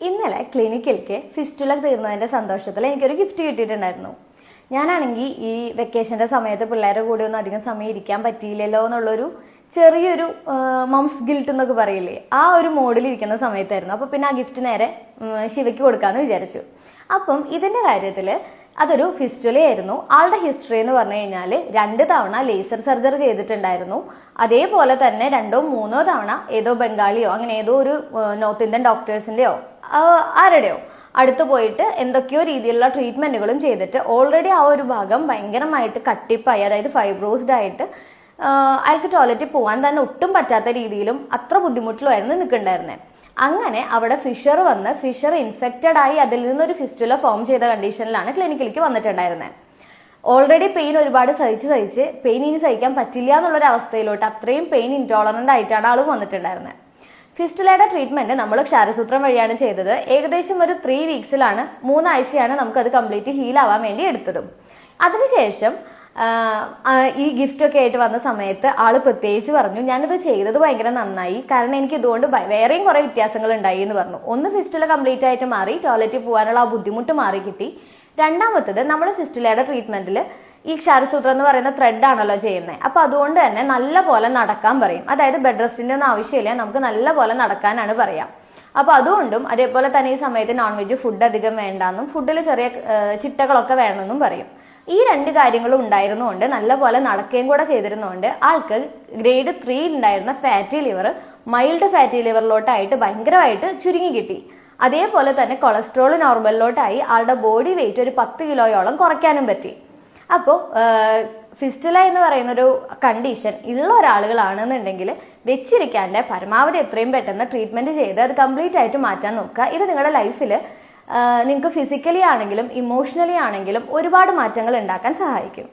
ഇന്നലെ ക്ലിനിക്കിലേക്ക് ഫിസ്റ്റുല തീർന്നതിൻ്റെ സന്തോഷത്തിൽ എനിക്കൊരു ഗിഫ്റ്റ് കിട്ടിയിട്ടുണ്ടായിരുന്നു. ഞാനാണെങ്കിൽ ഈ വെക്കേഷൻ്റെ സമയത്ത് പിള്ളേരുടെ കൂടെ ഒന്നും അധികം സമയം ഇരിക്കാൻ പറ്റിയില്ലല്ലോ എന്നുള്ളൊരു ചെറിയൊരു മംസ് ഗിൽട്ട് എന്നൊക്കെ പറയില്ലേ, ആ ഒരു മോഡിലിരിക്കുന്ന സമയത്തായിരുന്നു. അപ്പോൾ പിന്നെ ആ ഗിഫ്റ്റ് നേരെ ശിവയ്ക്ക് കൊടുക്കാമെന്ന് വിചാരിച്ചു. അപ്പം ഇതിൻ്റെ കാര്യത്തിൽ അതൊരു ഫിസ്റ്റുലയായിരുന്നു. ആളുടെ ഹിസ്റ്ററി എന്ന് പറഞ്ഞു കഴിഞ്ഞാൽ 2 തവണ ലേസർ സർജറി ചെയ്തിട്ടുണ്ടായിരുന്നു. അതേപോലെ തന്നെ 2 or 3 തവണ ഏതോ ബംഗാളിയോ അങ്ങനെ ഏതോ ഒരു നോർത്ത് ഇന്ത്യൻ ഡോക്ടേഴ്സിൻ്റെയോ ആരുടെയോ അടുത്ത് പോയിട്ട് എന്തൊക്കെയോ രീതിയിലുള്ള ട്രീറ്റ്മെൻറ്റുകളും ചെയ്തിട്ട് ഓൾറെഡി ആ ഒരു ഭാഗം ഭയങ്കരമായിട്ട് കട്ടിപ്പായി, അതായത് ഫൈബ്രോസ്ഡ് ആയിട്ട് അയാൾക്ക് ടോയ്ലറ്റിൽ പോകാൻ തന്നെ ഒട്ടും പറ്റാത്ത രീതിയിലും അത്ര ബുദ്ധിമുട്ടിലുമായിരുന്നു നിൽക്കുന്നുണ്ടായിരുന്നത്. അങ്ങനെ അവിടെ ഫിഷർ ഇൻഫെക്റ്റഡ് ആയി അതിൽ നിന്നൊരു ഫിസ്റ്റുല ഫോം ചെയ്ത കണ്ടീഷനിലാണ് ക്ലിനിക്കിലേക്ക് വന്നിട്ടുണ്ടായിരുന്നത്. ഓൾറെഡി പെയിൻ ഒരുപാട് സഹിച്ച് പെയിൻ ഇനി സഹിക്കാൻ പറ്റില്ല എന്നുള്ളൊരു അവസ്ഥയിലോട്ട് അത്രയും പെയിൻ ഇൻടോളറൻ്റ് ആയിട്ടാണ് ആൾ വന്നിട്ടുണ്ടായിരുന്നത്. ഫിസ്റ്റുലയുടെ ട്രീറ്റ്മെന്റ് നമ്മൾ ക്ഷാരസൂത്രം വഴിയാണ് ചെയ്തത്. ഏകദേശം ഒരു 3 weeksലാണ്, 3 ആഴ്ചയാണ് നമുക്കത് കംപ്ലീറ്റ് ഹീൽ ആവാൻ വേണ്ടി എടുത്തതും. അതിനുശേഷം ഈ ഗിഫ്റ്റ് ഒക്കെ ആയിട്ട് വന്ന സമയത്ത് ആള് പ്രത്യേകിച്ച് പറഞ്ഞു, ഞാനിത് ചെയ്തത് ഭയങ്കര നന്നായി, കാരണം എനിക്ക് ഇതുകൊണ്ട് വേറെയും കുറെ വ്യത്യാസങ്ങൾ ഉണ്ടായി എന്ന് പറഞ്ഞു. ഒന്ന്, ഫിസ്റ്റുല കംപ്ലീറ്റ് ആയിട്ട് മാറി, ടോയ്ലറ്റിൽ പോകാനുള്ള ആ ബുദ്ധിമുട്ട് മാറി കിട്ടി. രണ്ടാമത്തത്, നമ്മുടെ ഫിസ്റ്റുലയുടെ ട്രീറ്റ്മെന്റിൽ ഈ ക്ഷാരസൂത്രം എന്ന് പറയുന്ന ത്രെഡ് ആണല്ലോ ചെയ്യുന്നത്. അപ്പൊ അതുകൊണ്ട് തന്നെ നല്ല പോലെ നടക്കാൻ പറയും. അതായത് ബെഡ് റെസ്റ്റിന്റെ ഒന്നും ആവശ്യമില്ല, നമുക്ക് നല്ല പോലെ നടക്കാനാണ് പറയാം. അപ്പൊ അതുകൊണ്ടും അതേപോലെ തന്നെ ഈ സമയത്ത് നോൺ വെജ് ഫുഡ് അധികം വേണ്ടെന്നും ഫുഡിൽ ചെറിയ ചിട്ടകളൊക്കെ വേണമെന്നും പറയും. ഈ 2 കാര്യങ്ങളും ഉണ്ടായിരുന്നുകൊണ്ട് നല്ല പോലെ നടക്കുകയും കൂടെ ചെയ്തിരുന്നുകൊണ്ട് ആൾക്ക് ഗ്രേഡ് 3 ഉണ്ടായിരുന്ന ഫാറ്റി ലിവർ മൈൽഡ് ഫാറ്റി ലിവറിലോട്ടായിട്ട് ഭയങ്കരമായിട്ട് ചുരുങ്ങി കിട്ടി. അതേപോലെ തന്നെ കൊളസ്ട്രോൾ നോർമലിലോട്ടായി ആളുടെ ബോഡി വെയിറ്റ് ഒരു 10 കിലോയോളം കുറയ്ക്കാനും പറ്റി. അപ്പോൾ ഫിസ്റ്റുല എന്ന് പറയുന്നൊരു കണ്ടീഷൻ ഉള്ള ഒരാളുകളാണെന്നുണ്ടെങ്കിൽ വെച്ചിരിക്കാണ്ട് പരമാവധി എത്രയും പെട്ടെന്ന് ട്രീറ്റ്മെന്റ് ചെയ്ത് അത് കംപ്ലീറ്റ് ആയിട്ട് മാറ്റാൻ നോക്കുക. ഇത് നിങ്ങളുടെ ലൈഫിൽ നിങ്ങൾക്ക് ഫിസിക്കലി ആണെങ്കിലും ഇമോഷണലി ആണെങ്കിലും ഒരുപാട് മാറ്റങ്ങൾ ഉണ്ടാക്കാൻ സഹായിക്കും.